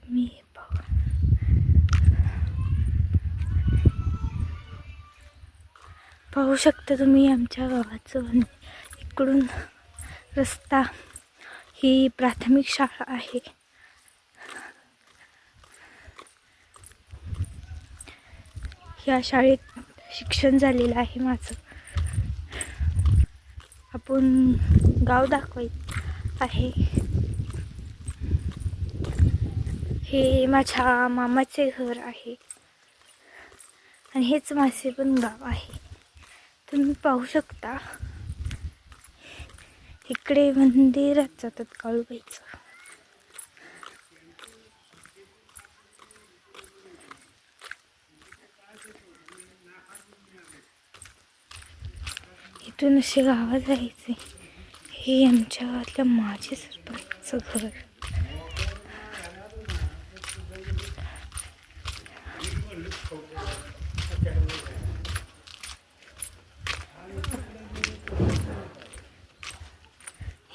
तुम्ही पाहू शकता तुम्ही आमच्या गावाचं इकडून रस्ता. ही प्राथमिक शाळा आहे. या शाळेत शिक्षण झालेलं आहे माझं. आपण गाव दाखवायचं आहे. हे माझ्या मामाचे घर आहे आणि हेच माझे पण गाव आहे. तुम्ही पाहू शकता इकडे मंदिरात जातात काळूबाईचं. इथून असे गावात जायचे. हे आमच्या गावातल्या माझे सरपंचचं घर.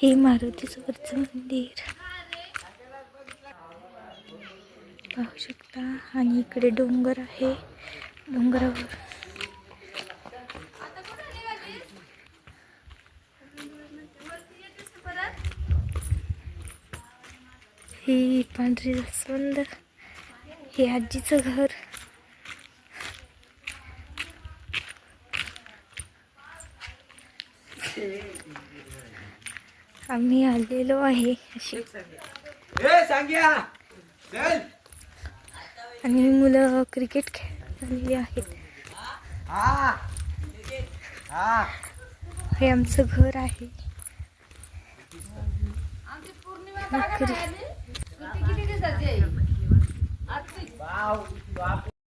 हे मारुतीचं वरचं मंदिर पाहू शकता. आणि इकडे डोंगर आहे. डोंगरावर ही पांढरी जास्वंद. हे आजीचं घर. आम्ही आलेलो आहे अशी. आणि मुलं क्रिकेट खेळलेली आहेत. हे आमचं घर आहे.